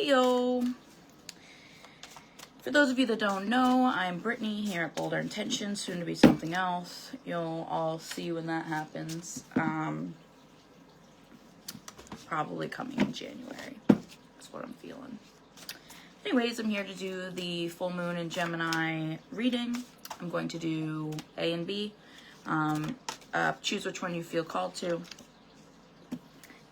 Heyo! For those of you that don't know, I'm Brittany here at Bolder Intentions, soon to be something else. You'll all see when that happens. Probably coming in January. That's what I'm feeling. Anyways, I'm here to do the full moon in Gemini reading. I'm going to do A and B. Choose which one you feel called to.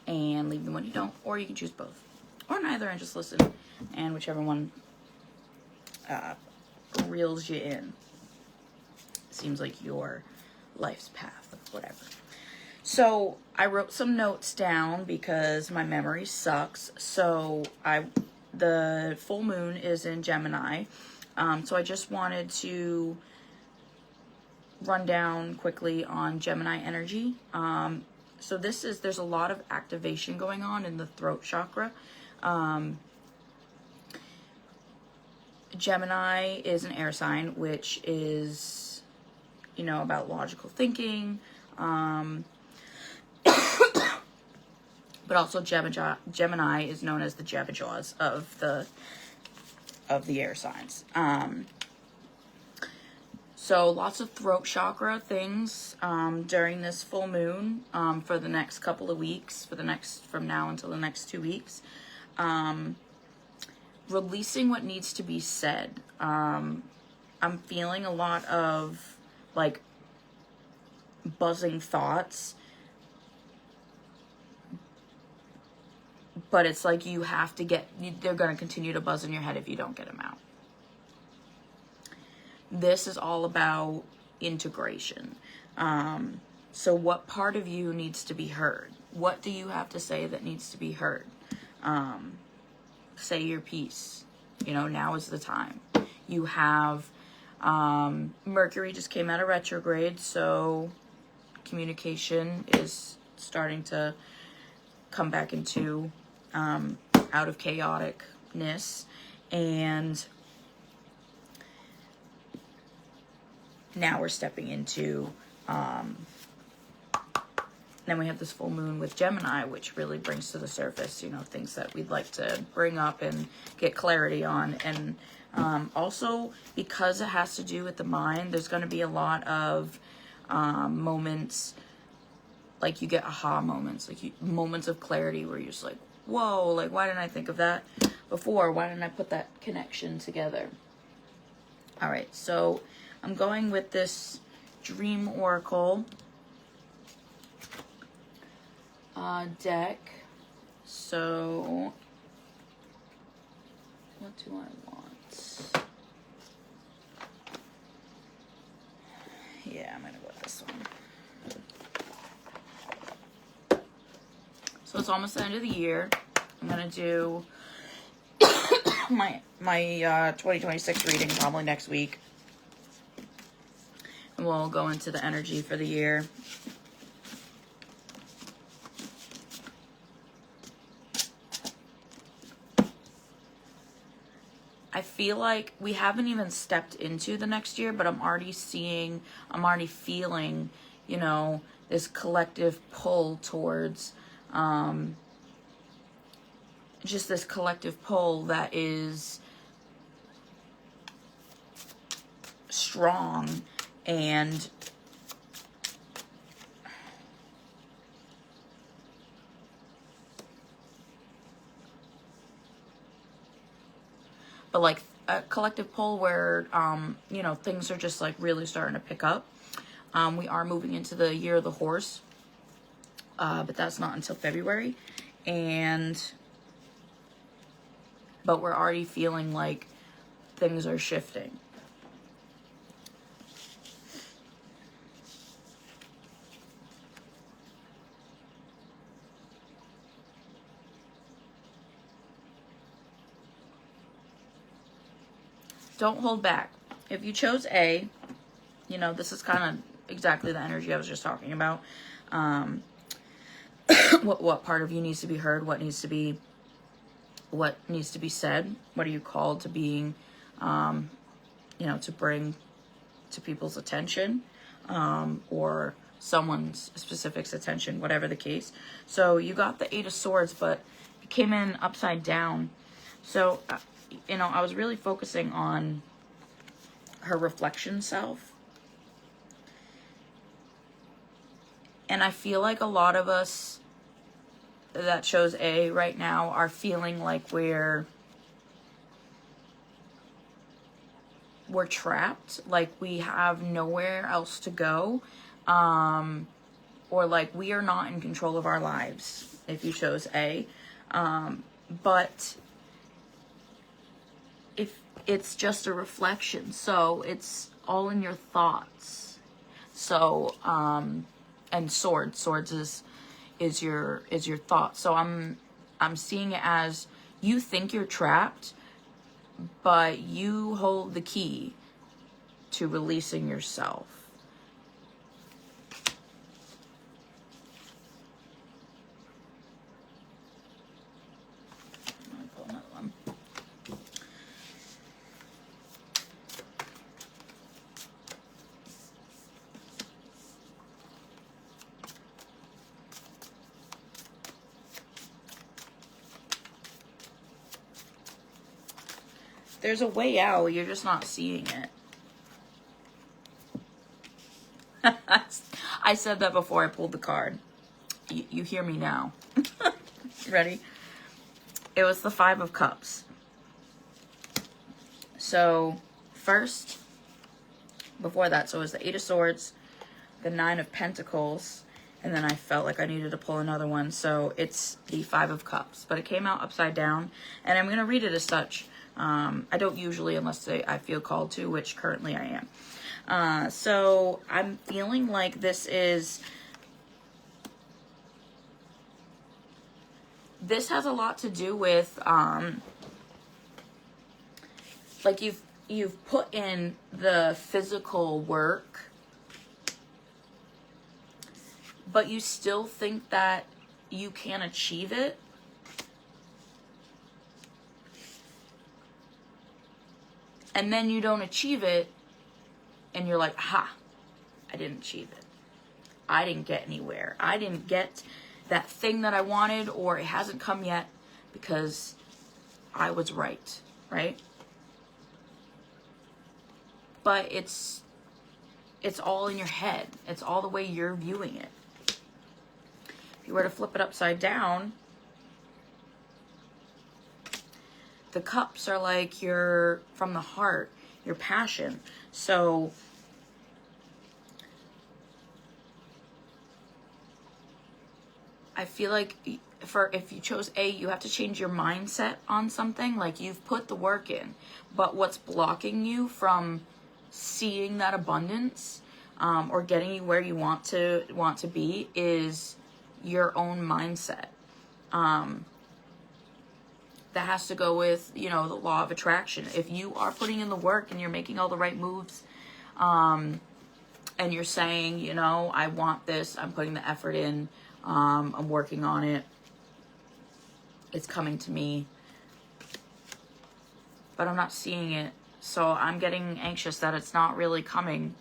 And leave the one you don't. Or you can choose both. Or neither and just listen. And whichever one reels you in. Seems like your life's path, whatever. So I wrote some notes down because my memory sucks. So the full moon is in Gemini. So I just wanted to run down quickly on Gemini energy. So there's a lot of activation going on in the throat chakra. Gemini is an air sign, which is, about logical thinking. But also Gemini is known as the Jabberjaws of the air signs. So lots of throat chakra things during this full moon for the next couple of weeks, from now until the next 2 weeks. Releasing what needs to be said. I'm feeling a lot of buzzing thoughts, but it's like you have to they're going to continue to buzz in your head if you don't get them out. This is all about integration. So what part of you needs to be heard? What do you have to say that needs to be heard? Say your piece. Now is the time. You have Mercury just came out of retrograde, so communication is starting to come back into out of chaoticness, and now we're stepping into then we have this full moon with Gemini, which really brings to the surface, things that we'd like to bring up and get clarity on. And also, because it has to do with the mind, there's going to be a lot of moments, like you get aha moments, moments of clarity where you're just like, whoa, why didn't I think of that before? Why didn't I put that connection together? All right, so I'm going with this Dream Oracle deck. So what do I want? Yeah, I'm gonna go with this one. So it's almost the end of the year. I'm gonna do my 2026 reading probably next week, and we'll go into the energy for the year. I feel like we haven't even stepped into the next year, but I'm already feeling, this collective pull towards, just this collective pull that is strong and but a collective pull where, things are just really starting to pick up. We are moving into the year of the horse, but that's not until February. But we're already feeling like things are shifting. Don't hold back. If you chose A, this is kind of exactly the energy I was just talking about. What part of you needs to be heard? What needs to be said? What are you called to being, to bring to people's attention, or someone's specific attention, whatever the case. So you got the 8 of Swords, but it came in upside down. So, I was really focusing on her reflection self. And I feel like a lot of us that chose A right now are feeling like we're trapped, like we have nowhere else to go, or like we are not in control of our lives, if you chose A. But if it's just a reflection, so it's all in your thoughts. So, and swords is your thoughts. So I'm seeing it as you think you're trapped, but you hold the key to releasing yourself. Let me pull another one. There's a way out, you're just not seeing it. I said that before I pulled the card. You hear me now. Ready? It was the 5 of Cups. So, first, before that, so it was the 8 of Swords, the 9 of Pentacles, and then I felt like I needed to pull another one, so it's the 5 of Cups. But it came out upside down, and I'm going to read it as such. I don't usually, unless I feel called to, which currently I am. So I'm feeling like this has a lot to do with, like you've put in the physical work, but you still think that you can achieve it. And then you don't achieve it, and you're like, ha, I didn't achieve it. I didn't get anywhere. I didn't get that thing that I wanted, or it hasn't come yet because I was right? But it's all in your head. It's all the way you're viewing it. If you were to flip it upside down, the cups are like your, from the heart, your passion. So I feel like if you chose A, you have to change your mindset on something. Like you've put the work in, but what's blocking you from seeing that abundance, or getting you where you want to be is your own mindset. That has to go with, the law of attraction. If you are putting in the work and you're making all the right moves, and you're saying, I want this, I'm putting the effort in, I'm working on it, it's coming to me, but I'm not seeing it. So I'm getting anxious that it's not really coming.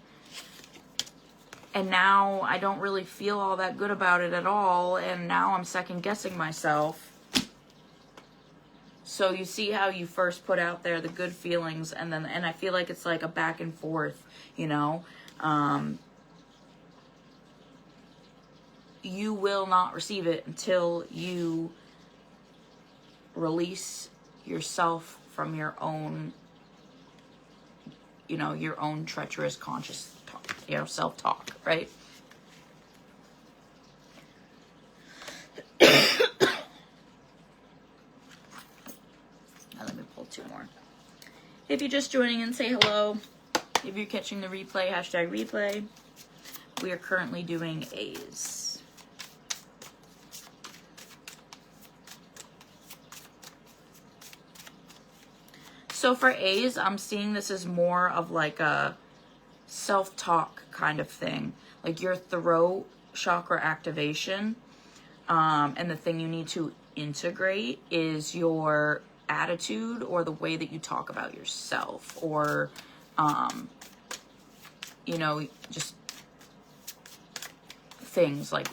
And now I don't really feel all that good about it at all. And now I'm second guessing myself. So you see how you first put out there the good feelings, and I feel like it's like a back and forth, you will not receive it until you release yourself from your own, your own treacherous conscious talk, self-talk, right? Let me pull 2 more. If you're just joining in, say hello. If you're catching the replay, #replay. We are currently doing A's. So for A's, I'm seeing this as more of like a self-talk kind of thing. Like your throat chakra activation. And the thing you need to integrate is your attitude, or the way that you talk about yourself, or just things like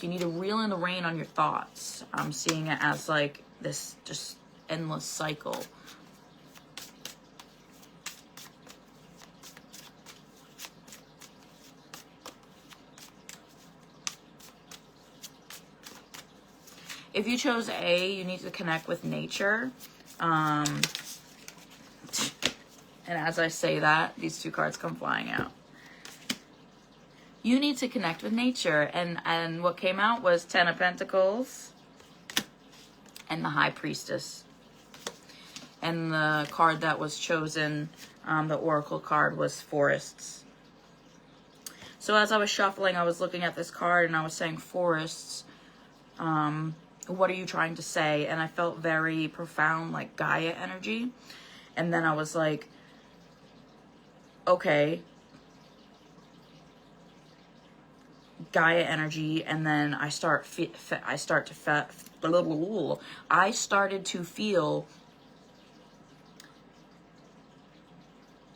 you need to reel in the rein on your thoughts. I'm seeing it as like this just endless cycle. If you chose A, you need to connect with nature. And as I say that, these two cards come flying out. You need to connect with nature. And what came out was 10 of Pentacles and the High Priestess. And the card that was chosen, the Oracle card, was Forests. So as I was shuffling, I was looking at this card and I was saying forests. What are you trying to say? And I felt very profound, like Gaia energy. And then I was like, okay, Gaia energy. And then I started to feel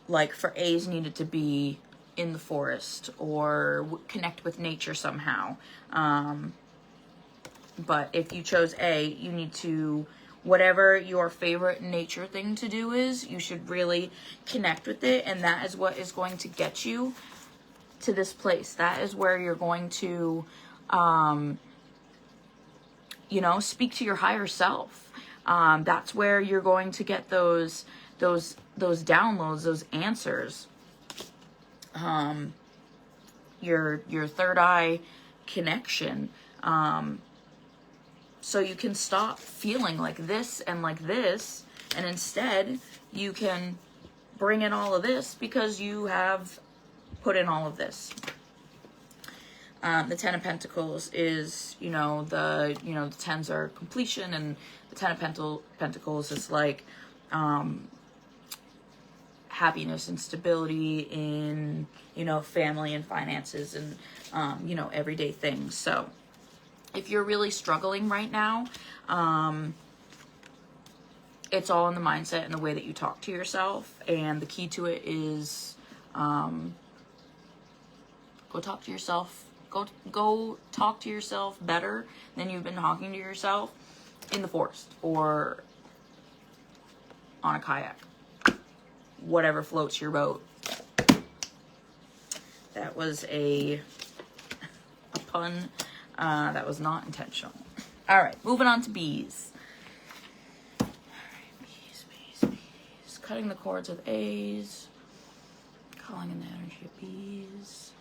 like for A's needed to be in the forest or connect with nature somehow. But if you chose A, you need to, whatever your favorite nature thing to do is, you should really connect with it. And that is what is going to get you to this place. That is where you're going to, you know, speak to your higher self. That's where you're going to get those downloads, those answers. Your third eye connection. So you can stop feeling like this, and instead you can bring in all of this because you have put in all of this. The 10 of Pentacles is, the tens are completion, and the 10 of Pentacles is like happiness and stability in, family and finances and, everyday things. So if you're really struggling right now, it's all in the mindset and the way that you talk to yourself. And the key to it is go talk to yourself. Go talk to yourself better than you've been talking to yourself in the forest or on a kayak. Whatever floats your boat. That was a pun. That was not intentional. All right, moving on to bees. All right, bees. Cutting the cords with A's. Calling in the energy of bees.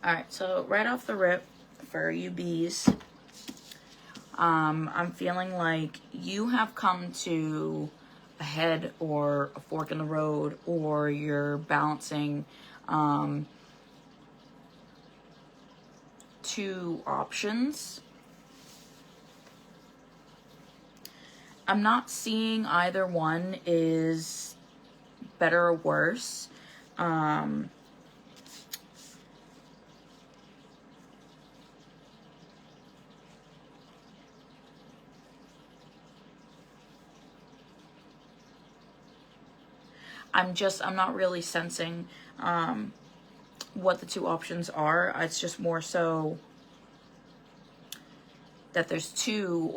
All right, so right off the rip, for you bees, I'm feeling like you have come to a head or a fork in the road, or you're balancing two options. I'm not seeing either one is better or worse. I'm not really sensing what the two options are. It's just more so that there's two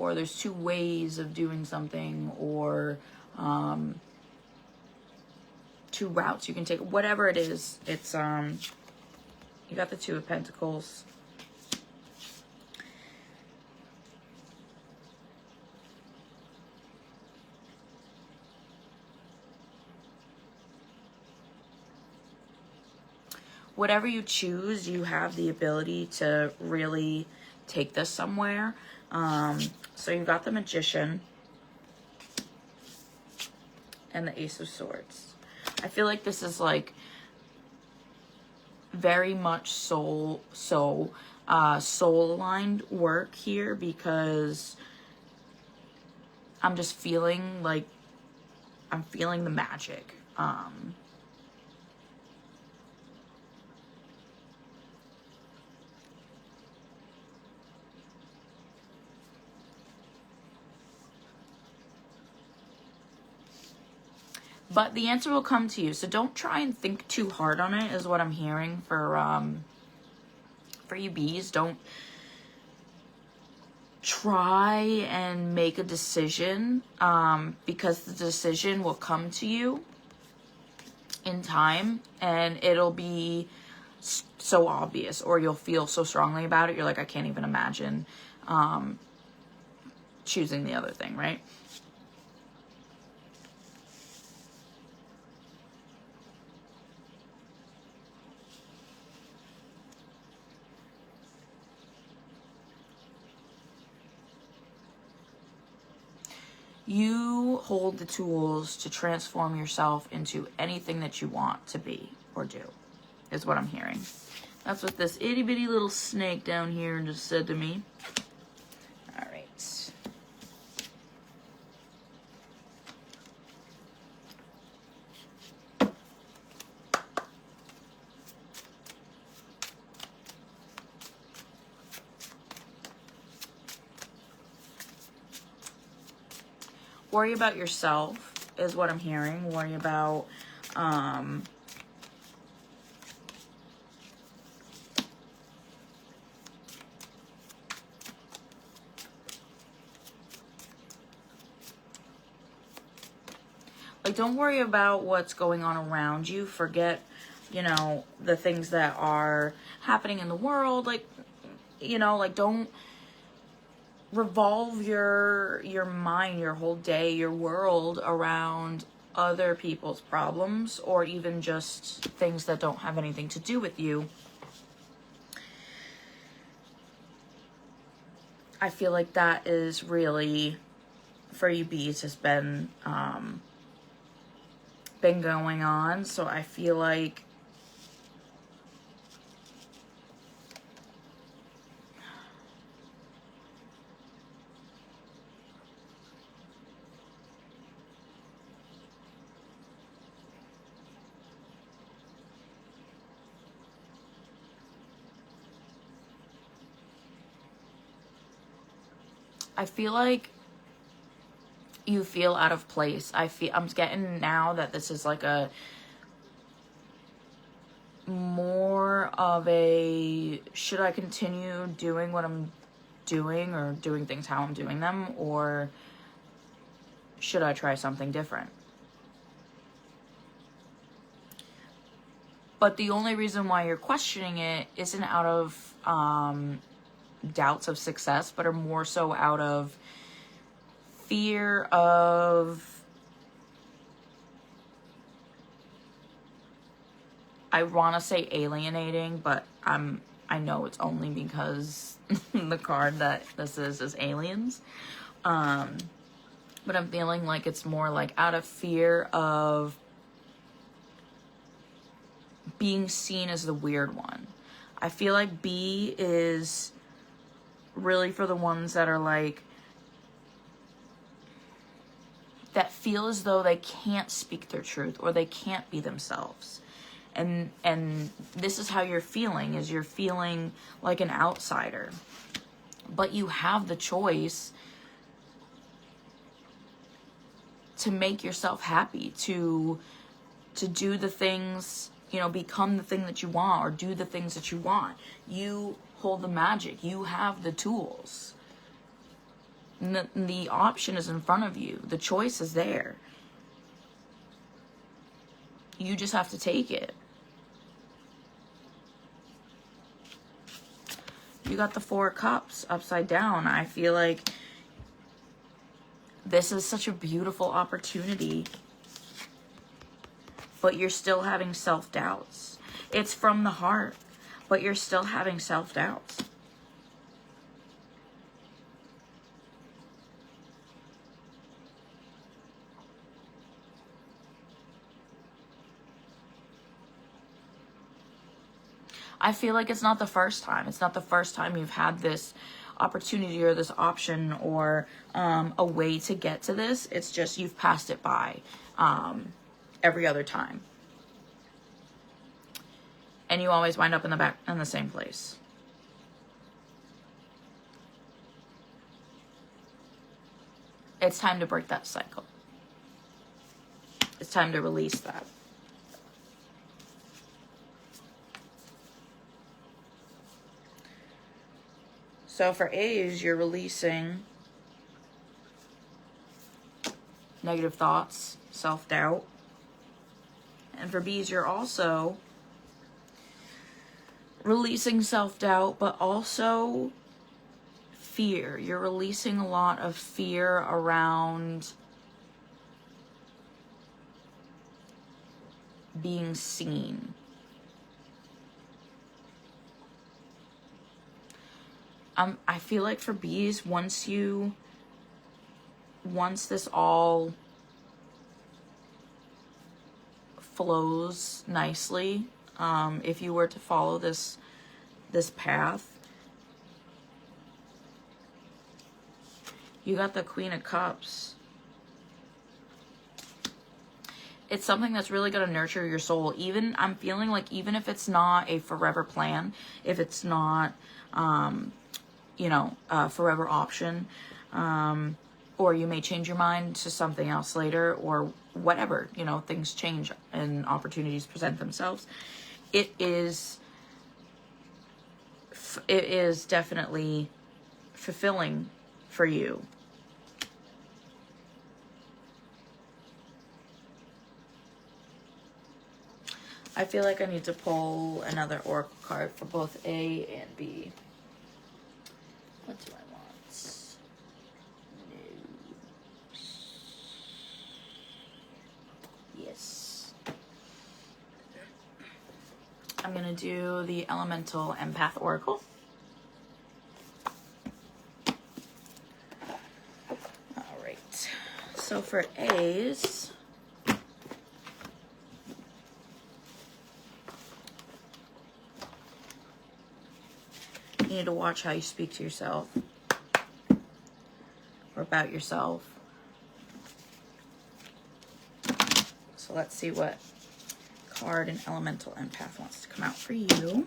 ways of doing something, or two routes you can take. Whatever it is, it's you got the Two of Pentacles. whatever you choose, you have the ability to really take this somewhere. So you've got the Magician and the Ace of Swords. I feel like this is like very much soul aligned work here, because I'm just feeling like I'm feeling the magic. But the answer will come to you. So don't try and think too hard on it, is what I'm hearing for you bees. Don't try and make a decision, because the decision will come to you in time, and it'll be so obvious, or you'll feel so strongly about it. You're like, I can't even imagine choosing the other thing, right? You hold the tools to transform yourself into anything that you want to be or do, is what I'm hearing. That's what this itty bitty little snake down here just said to me. All right. Worry about yourself is what I'm hearing. Worry about like, don't worry about what's going on around you. Forget, you know, the things that are happening in the world. Like, you know, like, don't revolve your mind, your whole day, your world around other people's problems, or even just things that don't have anything to do with you. I feel like that is really, for you bees, has been going on. So I feel like you feel out of place. I'm getting now that this is like a more of a, should I continue doing what I'm doing, or doing things how I'm doing them, or should I try something different? But the only reason why you're questioning it isn't out of doubts of success, but are more so out of fear of, I want to say alienating, but I know it's only because the card that this is aliens. But I'm feeling like it's more like out of fear of being seen as the weird one. I feel like B is really for the ones that are like, that feel as though they can't speak their truth, or they can't be themselves. And this is how you're feeling, is you're feeling like an outsider. But you have the choice to make yourself happy, to do the things, you know, become the thing that you want, or do the things that you want. You hold the magic. You have the tools. The option is in front of you. The choice is there. You just have to take it. You got the Four of Cups upside down. I feel like this is such a beautiful opportunity, but you're still having self-doubts. It's from the heart, but you're still having self-doubts. I feel like it's not the first time. It's not the first time you've had this opportunity or this option or a way to get to this. It's just you've passed it by every other time. And you always wind up in the same place. It's time to break that cycle. It's time to release that. So for A's, you're releasing negative thoughts, self-doubt. And for B's, you're also releasing self-doubt, but also fear. You're releasing a lot of fear around being seen. I feel like for B's, once this all flows nicely, if you were to follow this path, you got the Queen of Cups. It's something that's really going to nurture your soul. Even, I'm feeling like even if it's not a forever plan, if it's not, a forever option, or you may change your mind to something else later, or whatever, things change and opportunities present themselves. It is definitely fulfilling for you. I feel like I need to pull another oracle card for both A and B. What do I want? No. Yes. I'm going to do the Elemental Empath Oracle. All right. So for A's, you need to watch how you speak to yourself or about yourself. So let's see what card an Elemental Empath wants to come out for you.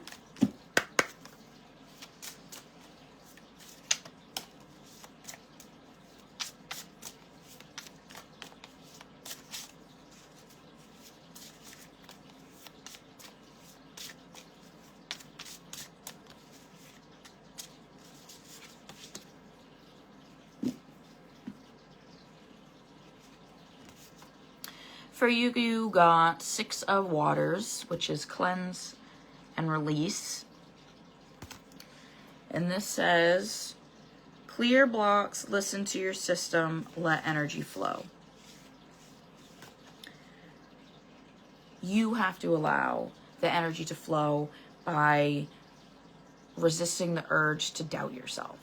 For you, you got Six of Waters, which is cleanse and release. And this says, clear blocks, listen to your system, let energy flow. You have to allow the energy to flow by resisting the urge to doubt yourself.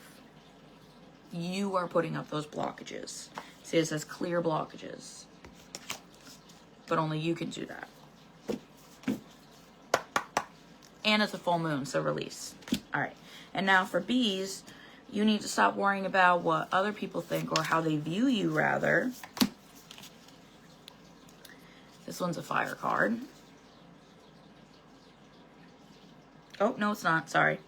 You are putting up those blockages. See, it says clear blockages. But only you can do that. And it's a full moon, so release. All right. And now for B's, you need to stop worrying about what other people think or how they view you, rather. This one's a fire card. Oh, no, it's not. Sorry.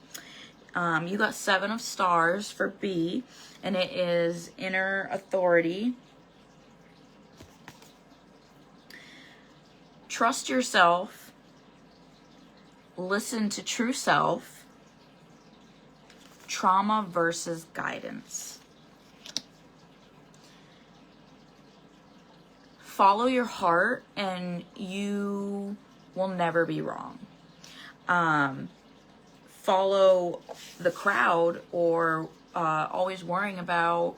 You got Seven of Stars for B, and it is inner authority. Trust yourself, listen to true self, trauma versus guidance. Follow your heart and you will never be wrong. Follow the crowd or always worrying about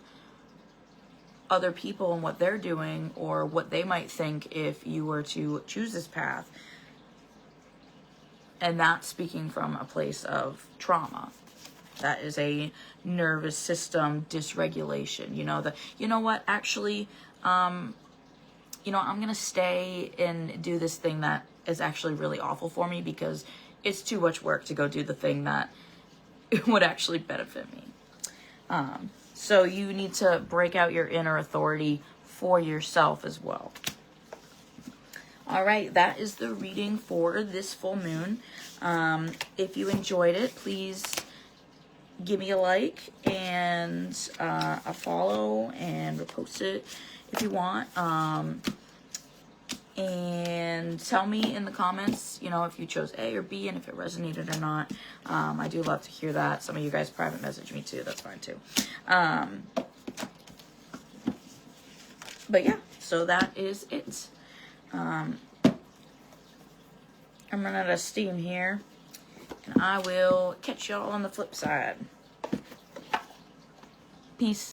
other people and what they're doing or what they might think if you were to choose this path. And that's speaking from a place of trauma. That is a nervous system dysregulation. You know what, actually, I'm going to stay and do this thing that is actually really awful for me because it's too much work to go do the thing that would actually benefit me. So you need to break out your inner authority for yourself as well. All right, that is the reading for this full moon. If you enjoyed it, please give me a like and a follow and repost it if you want. And tell me in the comments, if you chose A or B and if it resonated or not. I do love to hear that. Some of you guys private message me too. That's fine too. But yeah, so that is it. I'm running out of steam here, and I will catch y'all on the flip side. Peace.